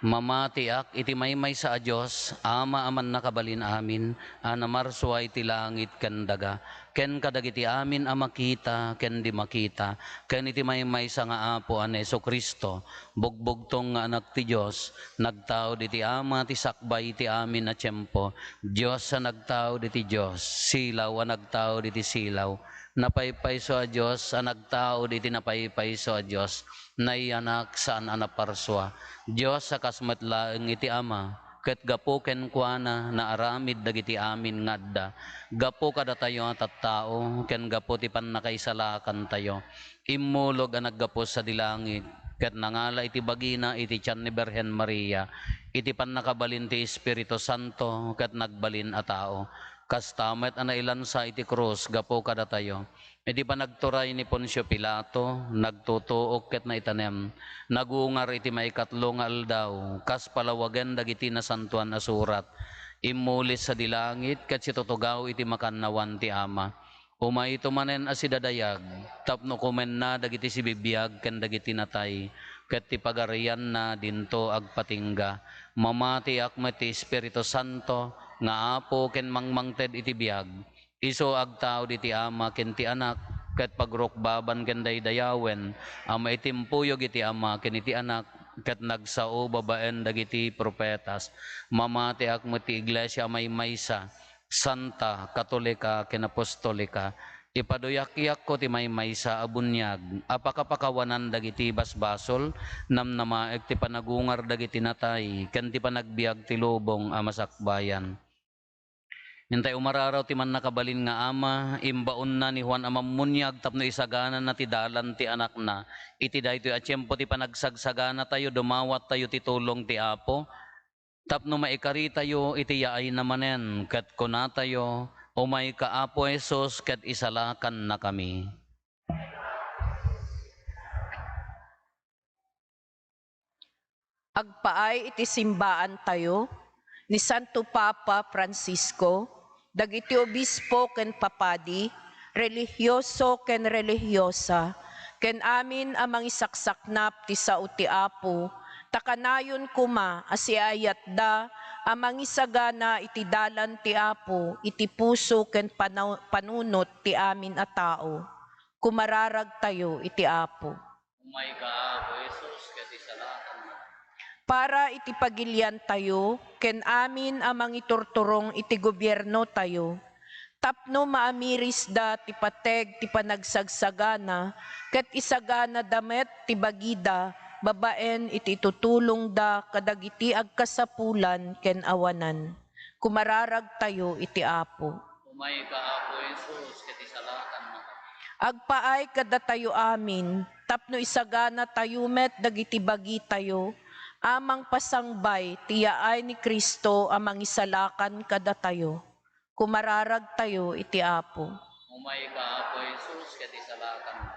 mamatiak iti maymay sa Diyos, ama aman nakabalin amin, anamarsuay ti langit ken daga, ken kadagiti amin amakita, ken di makita, ken iti maymay sa nga Apo Aneso Kristo, bugbugtong nga anak ti Diyos, nagtao diti ama ti sakbay ti amin na tiyempo, Diyos sa nagtao diti Diyos, silaw a nagtao diti silaw, napaypayso a Diyos, a nagtao diti napaypayso a Diyos, naianak saan anaparswa, Diyos sa kasmatlaeng iti ama, ket gapo ken kuana na aramid dagiti amin ngadda, gapo kada tayo at tao, ken gapo ti pannakaisalakan tayo, imulog ang naggapo sa dilangit, ket nangala iti bagina iti tiyan ni Birhen Maria, iti pannakabalin ti Espiritu Santo, ket nagbalin a tao, kastamet ana ilansa iti krus, gapo kada tayo, iti pa nagturay ni Poncio Pilato, nagtutuok ket na itanem, nagungar iti maikatlo nga aldaw, kas palawagan dagiti nasantuan a surat, imulis sa dilangit, ket si tutugaw iti makannawan ti ama. Umay tumanen a si dadayag, tapno kumen na dagiti si bibiyag, ken dagiti natay, ket ti pagarian na dinto agpatingga, mamati akmet ti Espiritu Santo, nga Apo ken mangmangted iti biyag, iso agtao diti ama ken ti anak, ket pagrukbaban ken daydayawen, ama itimpuyog iti ama ken iti anak, ket nagsao babaen dagiti propetas, mamati akmet ti iglesia maymaysa, santa, katolika, ken apostolika, ipaduyak-yak ko ti maymaysa a bunyag, apakapakawanan dagiti basbasol, namnamaek ti panagungar dagiti natay, ken ti panagbiag ti lubong a masakbayan. Hintay umararaw ti man nakabalin nga ama, imbaon na ni Juan Amamunyag, tapno isagana na ti dalan ti anak na, iti daytoy a tiyempo ti panagsagsagana tayo, dumawat tayo ti tulong ti Apo, tapno maikari tayo iti yaay namanen, ket kuna tayo, umay ka Apo Jesus, ket isalakan na kami. Agpaay iti simbaan tayo, ni Santo Papa Francisco, dagiti obispo ken papadi, relihiyoso ken relihiyosa, ken amin amang isaksaknap ti sao ti Apo, takanayon kuma asiayat da amang isagana iti dalan ti Apo, iti puso ken panunot ti amin a tao. Kumararag tayo iti Apo. Umay ka, Apo Jesus, ket isalakan na. Para iti pagilian tayo, ken amin amang iturturong iti gobyerno tayo. Tapno maamiris da ti pateg ti panagsagsagana, ket isagana damet ti bagida, babaen iti tutulong da kadagiti agkasapulan ken awanan. Kumararag tayo iti Apo. Umay ka, Apo Jesus, ket isalakan na. Agpaay kada tayo amin, tapno isagana tayo met dagiti bagi tayo, amang pasangbay tiyaay ni Kristo amang isalakan kada tayo. Kumararag tayo iti Apo. Umay ka, Apo Jesus, ket isalakan na.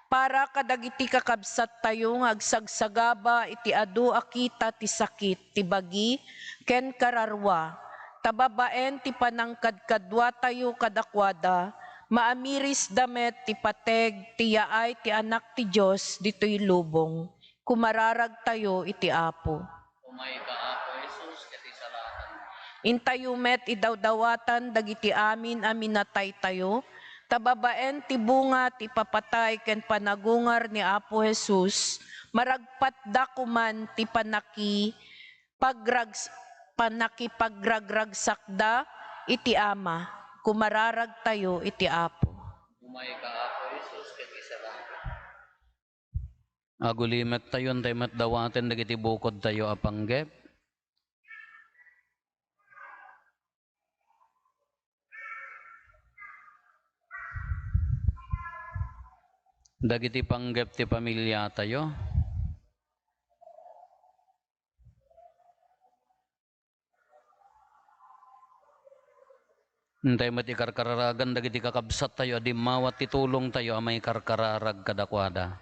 Para kadagiti kakabsat tayo nga agsagsagaba iti adu akita ti sakit ti bagi ken kararwa, tababaen ti panangkadkadwa tayo kadakwada, maamiris damet ti pateg ti yaay ti anak ti Dios ditoy lubong. Kumararag tayo iti Apo. Umay ka, Apo Jesus, ket isalakan na. Intayo met idawdawatan dagiti amin aminatay tayo, tababaen ti bunga ti papatay ken panagungar ni Apo Jesus, maragpat da kuman ti panakipagragragsakda iti Ama. Kumararag tayo iti Apo. Umay ka, Apo Jesus, ket isalakan. Agulimet tayo, tayo met dawaten dagiti bukod tayo apanggep. Dagiti panggep ti pamilya tayo. Hintay met ikarkararagan dagiti kakabsat tayo, adi mawat titulong tayo amay karkararag kadakwada.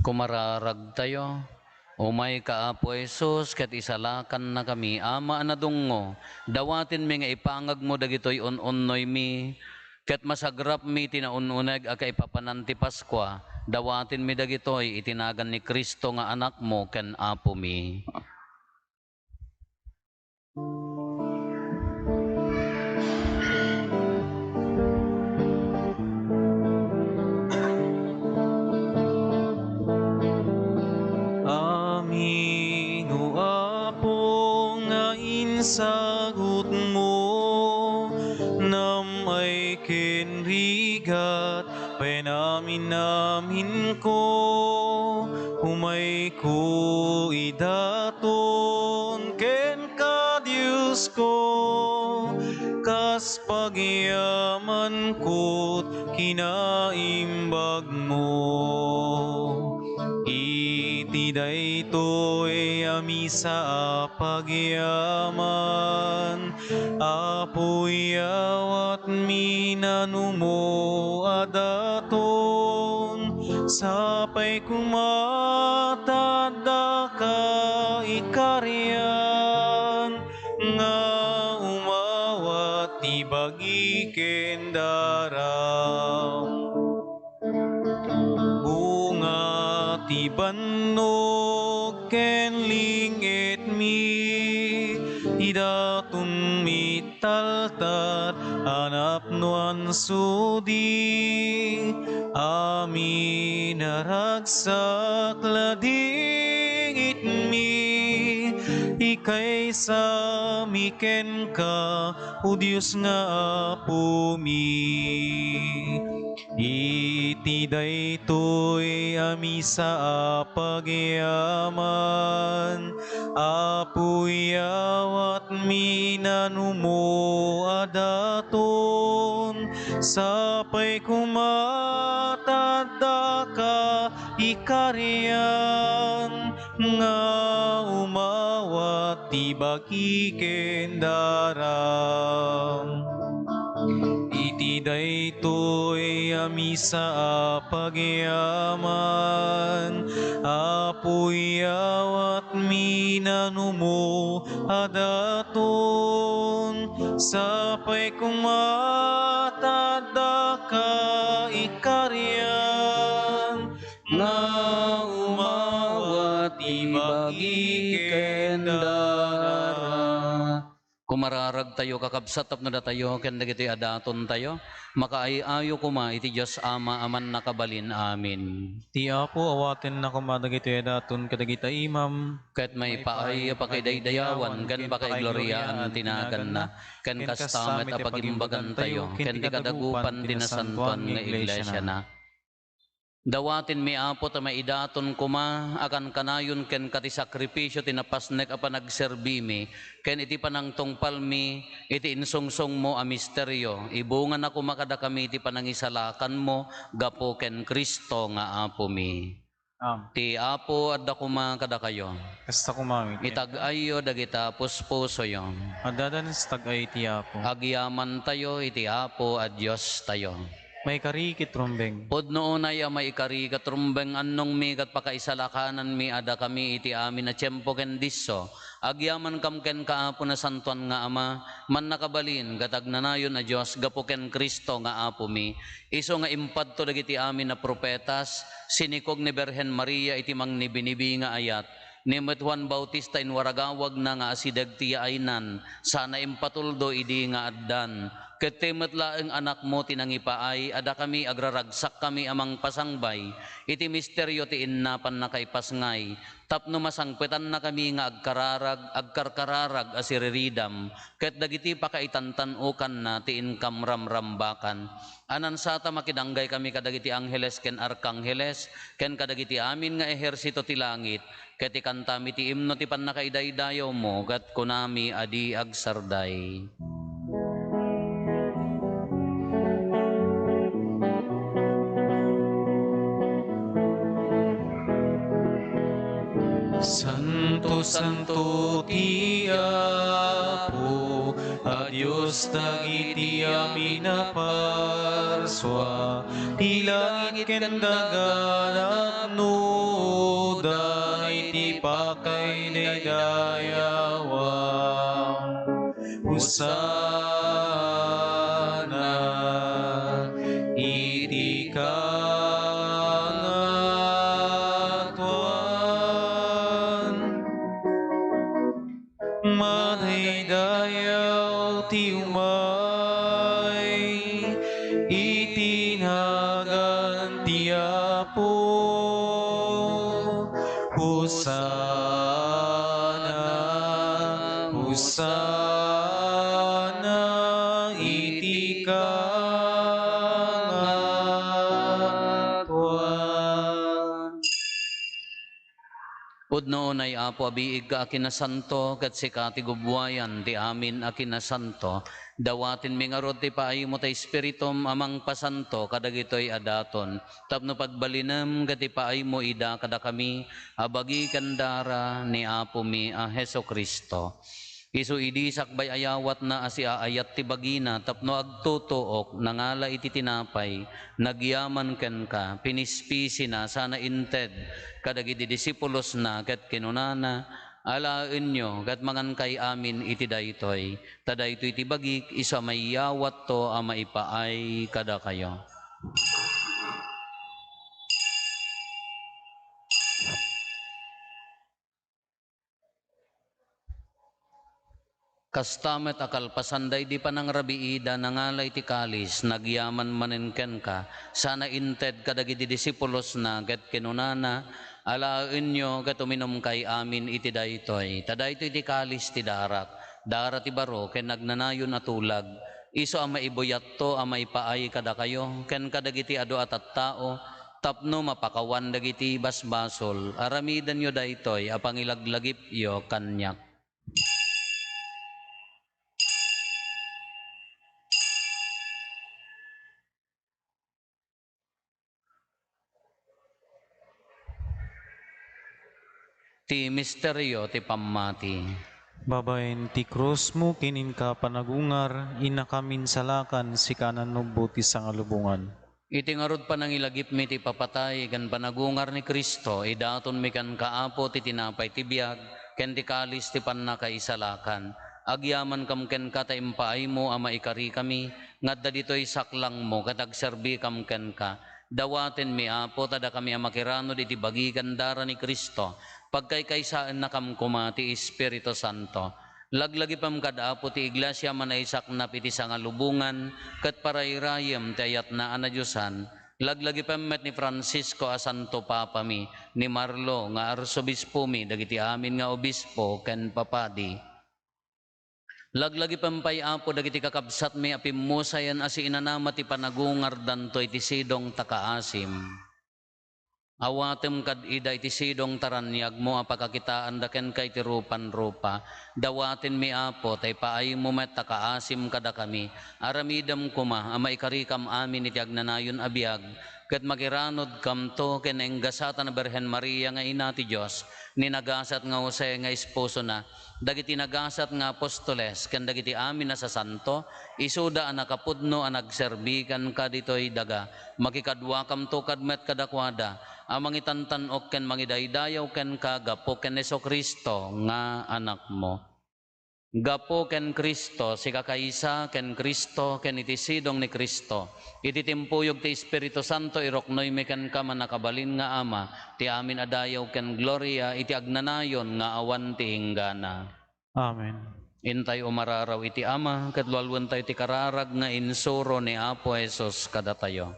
Kumararag tayo. Umay ka, Apo Jesus, ket isalakan na kami. Ama anadungo, dawatin mi nga ipangag mo dagitoy un-unnoy mi, ket masagrap mi tinaununeg a kaipapanan ti Paskwa, dawatin mi dagitoy itinagan ni Kristo nga anak mo ken Apo mi. Amin, o Apo, nga insagot mo, namay kenrigat, penamin ko, humay ko idaton, ken ka Diyos ko, kas pagyaman ko't kinaimbag mo. Iti daytoy ami sa pagyaman, apoy awat minanumo adaton, sapay kumatada ka ikarian, nga umawat ibagi kendaram. Ti bannog ken lingit mi, idatun mitaltat anapnuan sudi, amin naragsak ladingit mi, ikay sa miken ka, o Diyos nga Apo mi. Iti daytoy ami sa pagyaman, apoy awat minanumo adaton, sapay kumatada ka ikarian, nga umawat ibagi kendaram. Iti daytoy ami sa pagyaman, apoy awat minano mo adaton sapay kumatada ka ikaryan nga umawat ibagi kendara. Kumararag tayo kakabsat tapno da tayo ken dagiti adaton tayo makaayayo kuma iti Dios Ama aman nakabalin amin. Ti Apo awaten na kumadagito daton kadagita imam Ket may paay pakidaydayawan ken pakaigloriaan tinagan na ken kastamet a pagimbagan tayo ken di kadagupan dinasantuan nga iglesia na. Dawatin mi Apo ta maidaton kuma akan kanayon ken kati sakripisyo tinapasnek a panagserbi mi ken iti panangtungpal mi iti insungsong mo a misteryo ibungan ako makada kami iti panangisalakan mo gapo ken Kristo nga Apo mi. Ti Apo adda kuma kada kayo kasta kumamit itag-ayo dagita puspuso yo addadan sa tagay ti Apo agyaman tayo iti Apo a Dios tayo. may karikit rumbeng Podno unay may ikari katrumbeng annong mi kat pakaisalakanan mi ada kami iti amin na tiyempo ken disso. Agyaman kam ken kaapo na santuan nga Ama man nakabalin gatag nanayon na Dios gapo ken Kristo nga Apo mi. Iso nga impadto dagiti amin na propetas sinikog ni Berhen Maria iti mangni binibi nga ayat. Ni Juan Bautista in waragawag na nga asideg ti aynan sana impatuldo idi nga addan. Ketemet laeng anak mo tinangipaay, ada kami agraragsak kami amang pasangbay, iti misteryo ti innapan na kay pasngay, tapno masangpetan na kami nga agkarkararag asiriridam, ket dagiti pakaitantanukan na ti inkam ramrambakan. Anan sata makidanggay kami kadagiti angheles ken arkangheles, ken kadagiti amin nga ehersito ti langit, ket ikantami ti imno ti pannakaidaydayaw mo, gat kunami adi agsarday. Santo, Santo ti Apo, a Diyos dagiti amin na parswa, ti langit ken dagan apno, iti pakay daydayawan. Husana, iti madaydayaw ti umay itinagan ti Apo. Husana, Husana, iti kangatuan. Pudno nay Apo abiig ka akinasanto ket sikati gubwayan ti amin akinasanto dawatin mi nga rod ti paay mo ta espiritum amang pasanto kadagitoy adaton tapno pagbalinem ket ti paay mo ida kada kami abagi kandara ni Apo mi a Hesukristo. Isu idi sakbay ayawat na asi aayat ti bagina tapno agtutuok nangala iti tinapay nagyaman ken ka pinispisi na sana inted kadagiti disipulos na ket kinunana alaen nyo ket mangan kay amin iti daytoy tadaytoy ti bagik isa mayawat to a maipaay kada kayo. Kastamet akal pasanday di panang rabiida nangalay ti kalis nagyaman maninken ka sana inted kadagiti disipulos na ket kinunana alaen nyo ket uminom kay amin iti daytoy tadaytoy ti kalis ti darak ti baro ken nagnanayon atulag iso a maibuyat to a maipaay kada kayo ken kadagiti adu at tao tapno mapakawan dagiti basbasol aramidan nyo daytoy a pangilaglagip yo kanyak. Ti misteryo ti pammati. Babaen ti krus mo kinin ka panagungar, inakamin salakan si kanan nubbo ti sangalubungan. Iti ngarod pa nang ilagip mi ti papatay kan panagungar ni Kristo, idaton mi kan kaapo ti tinapay ti biag, ken ti kalis ti pannakaisalakan. Agyaman kam ken ka ta impaay mo ama ikari kami, ngadda ditoy saklang mo katagserbi kam ken ka. Dawaten mi apo tada kami amakiranod iti bagigan dara ni Kristo, pagkaykaysaan na kam kuma ti Espiritu Santo. Laglagi pam kadapo ti iglesia manaisak na piti sangalubungan ket parayrayem ti ayat na anadyosan. Laglagi pam met ni Francisco a Santo Papa mi, ni Marlo nga arsobispo mi dagiti amin nga obispo ken papadi. Laglagi pampay apo dagiti kakabsat mi apimusayan asi inanama ti panagungar danto iti sidong takaasim. Awatem kad ida iti sidong taranyag mo apakakitaan daken kay ti rupan-rupa. Dawatin mi apo tay paay mo met takaasim kada kami. Aramidam kuma ama ikarikam amin iti agnanayon abiyag. Ket makiranod kam to ken enggasatan na Berhen Maria nga ina ti Dios. Ninagasat nga Jose nga esposo na. Dagiti nagasat nga apostoles ken dagiti amin na sa santo. Isuda ang nakapudno ang nagserbikan ka ditoy daga. Makikadwa kam to kadmet kadakwada. Amang itantanok ken mangidaydayaw ken ka gapo ken Jesucristo nga anak mo. Gapo ken Kristo si kakaisa ken Kristo ken iti sidong ni Kristo. Iti timpuyog ti Espiritu Santo iroknoy mi ken ka manakabalin nga ama ti amin adayaw ken gloria iti agnanayon nga awan ti hinggana. Amen. Intay umararaw iti ama ket lualwen tayo ti kararag nga insuro ni Apo Jesus kada tayo.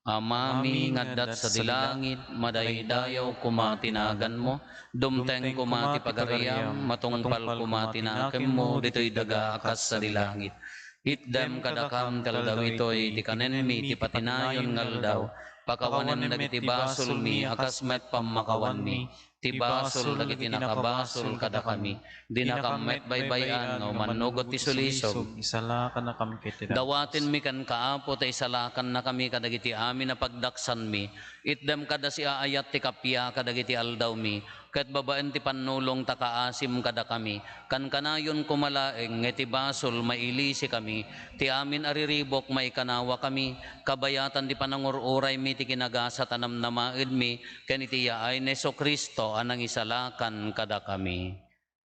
Amami ngaddat sa dilangit, madaydayaw kumatinagan mo, dumteng kumati pagariam, matungpal kumatinakem mo, dito'y daga akas sa dilangit. Itdem kadakam taldawitoy, di kanen mi, ti patinayon ngaldaw, pakawanen dagiti basol mi, akas met pamakawan mi, ti basol dagiti nakabasol kada kami, di nakamet baybayan, no manugot ti sulisog, Isalakan na kami kiti dawatin mi kan kaapo ta isalakan na kami kadagiti amin na pagdaksan mi. Itdem kada si aayat ti kapya kadagiti aldaw mi. Ket babaen ti pannulong ta kaasim kada kami. Kan kanayon kumalaeng ngeti basol mailisi kami. Ti amin ariribok maikanawa kami. Kabayatan ti panangururay mi ti kinagasat anam namaid mi. Ken iti yaay ni Jesucristo anang isalakan kada kami.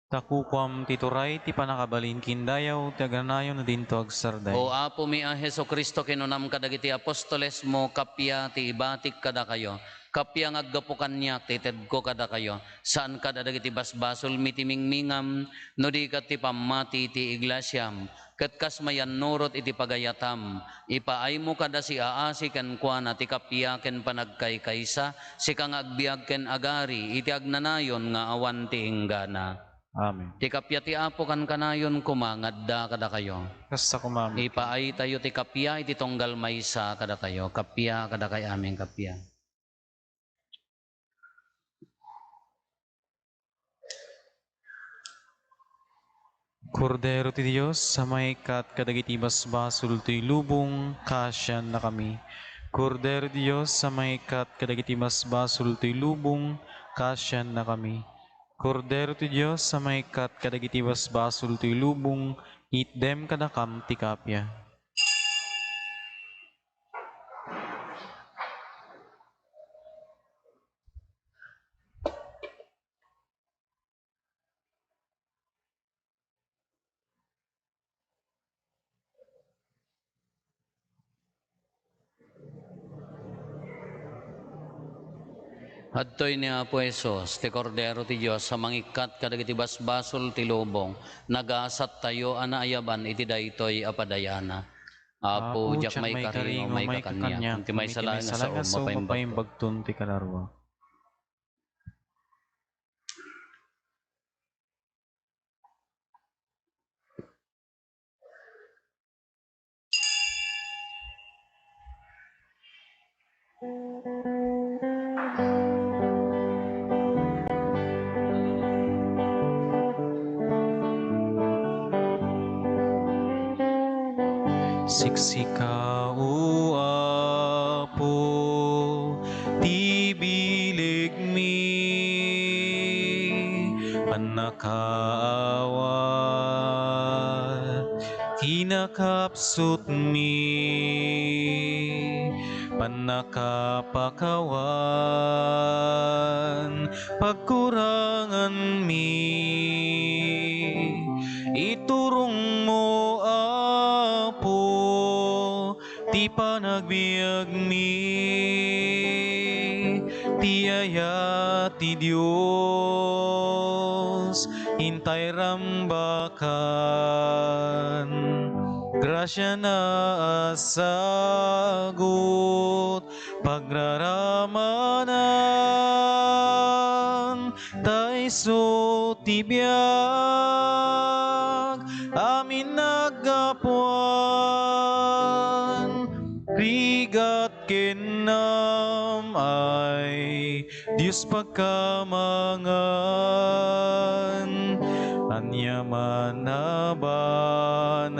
Takukwam tituray ti panakabalin kindayaw ti aganayon na dinto agsarday. O Apo mi a Jesucristo kinunam kadagiti apostoles mo kapya ti ibatik kada kayo. Kapya nga aggapukan niya ti tedko kada kayo. Saan kada dagiti basbasol mitimingmingam no di kat ti pamati ti iglesyam. Ket kas mayan nurot iti pagayatam. Ipaay mo kada si aasi ken kuana ti kapya ken panagkaykaysa. Si kang agbiag ken agari iti agnanayon nga awan ti hinggana. Amen. Ti kapya ti Apo kan kanayon kumangadda kada kayo. Kasta kumami. Ipaay tayo ti kapya iti tonggal maysa kada tayo. Kapya kada kay aming kapya. Kordero ti Dios, sa maikat kadagiti basbasul ti lubong, kasyan na kami. Kordero ti Dios, sa maikat kadagiti basbasul ti lubong, kasyan na kami. Kordero ti Dios, sa maikat kadagiti basbasul ti lubong, itdem kadakam ti kapya. Adtoy ni Apo Jesus, ti Kordero ti Dios sa mangikat kadagiti basbasol ti lubong, nagasat tayo anaayaban iti daytoy apadayana. Apo, jak may karingo, may kakanya, ti may salain nga sa mapaimbagton ti kalarwa. Siksika o Apo, tibilig mi, panakaawat, kinakapsut mi, panakapakawan, pagkurangan mi, iturong mo Apo, ti panagbiag mi, ti aya ti Dios, hintay rambakan, grasya na asagot, pagraramanan, taiso tibiyag, amin nagapuan, rigat kenam ay Diyos pagkamangan, anyaman na banag,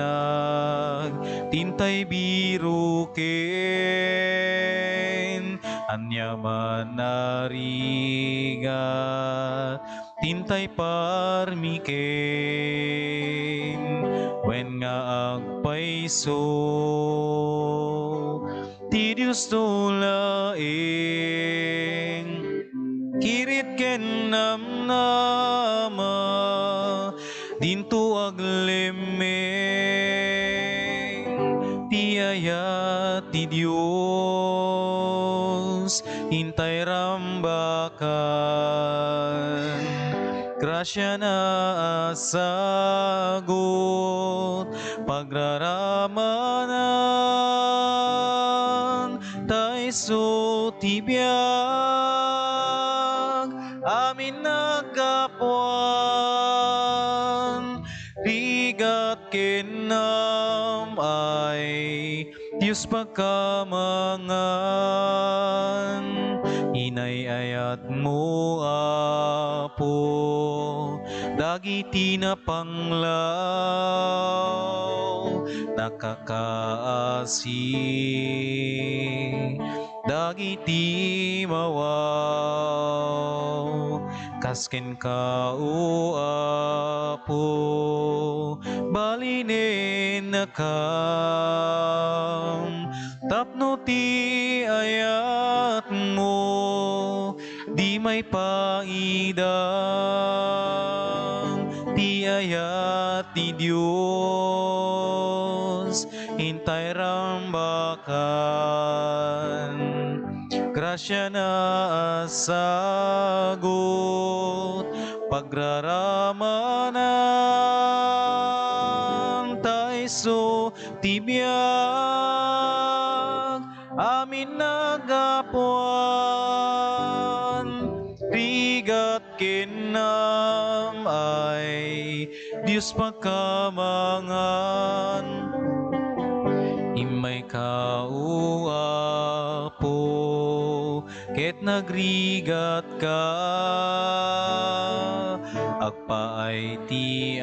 tintay biruken, anyaman na rigat, tintay parmiken, wen nga agpaiso, ti Diyos tulaeng, kirit ken namnama, dinto aglemeng, ti aya ti Dios, hintay rambakan, grasya na asagot, pagraramanan, taiso tibiyag, amin nagapuan, rigat kenam ay Diyos pagkamangan, inayayat mo Apo, dagiti na panglaw, nakakaasi, dagiti mawaw, kasken ka o Apo, balinen nakam, tapno ti ayat mo, di may paidang, ti ayat ti Diyos, hintay rambakan, grasya na asagot, pagraramanan, taiso tibiyag, amin nagapuan, rigat kenam ay Diyos pagkamangan, imay kauapo, ket nagrigat ka, agpaay ti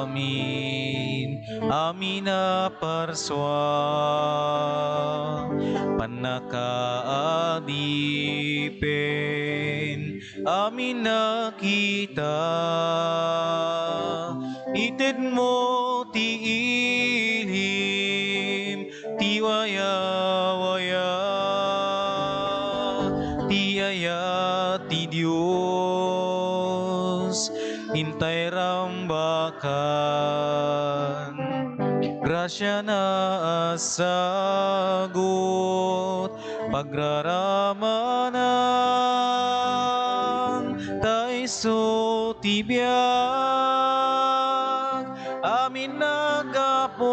amin, amin na parswa, panakaadipen, amin nakita, ited mo ti ilhim, ti waya-waya, ti aya ti Diyos, hintay rambakan, grasya na asagot, pagraramanan, taiso tibiyag, amin nagapuan,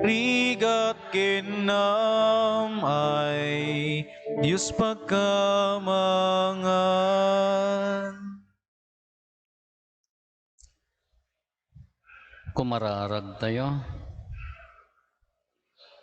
rigat kenam ay Diyos pagkamangan. Kumararag tayo.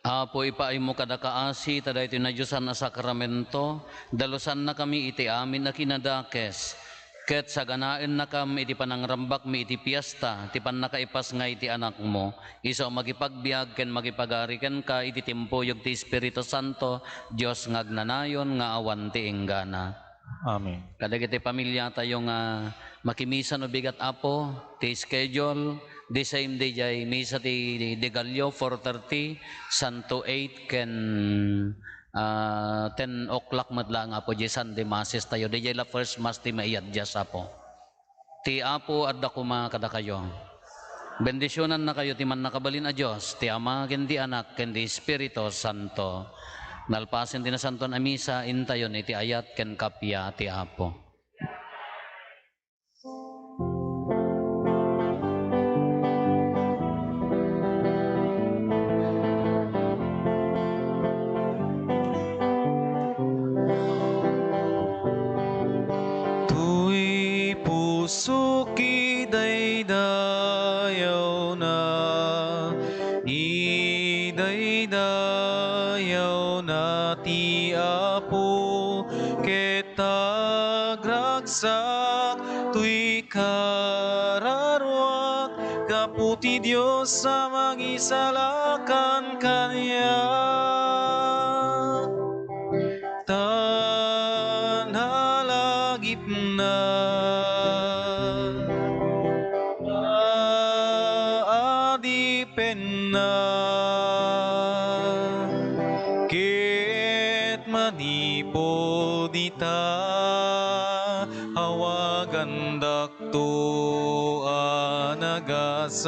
Apo ipaay mo kada kaasi, tada ito na Diyosan na sakramento, dalusan na kami iti amin na kinadakes, ket saganaen na kami iti panangrambak mi iti piyesta, ti panakaipas nga iti anak mo, iso magipagbiag ken magipagari ken ka iti timpuyog ti Espiritu Santo, Diyos ngagnanayon nga awan ti enggana. Amen. Kadagiti pamilya tayo nga makimisa no bigat apo, ti schedule, the same day jay misa ti Degalyo 4:30, Santo 8 ken 10 o'clock madla nga po jay Sunday masses tayo. Di jay la first mass ti maiyadjas apo. Ti apo adda kuma kada kayo. Bendisyonan na kayo ti man nakabalin a Diyos, ti Ama ken ti Anak ken ti Espiritu Santo. Nalpasin ti na santon a misa intayon iti ayat ken kapya ti apo. Tuy puso ki daydayaw na, idaydayaw na ti Apo, ket agragsak tuy kararwak, gapu ti Dios sa mangisalakan kanya. Tanalagip na maadipen na ket manipod ita hawagan dakto anagasan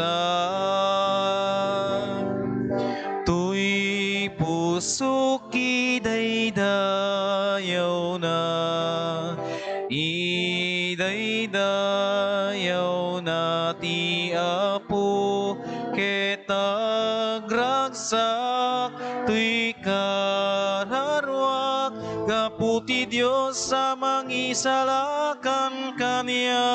tuy puso ki daydayaw na, idaydayaw na ti Apo, ket agragsak tuy kararwak, gapu ti Dios sa mangisalakan kanya.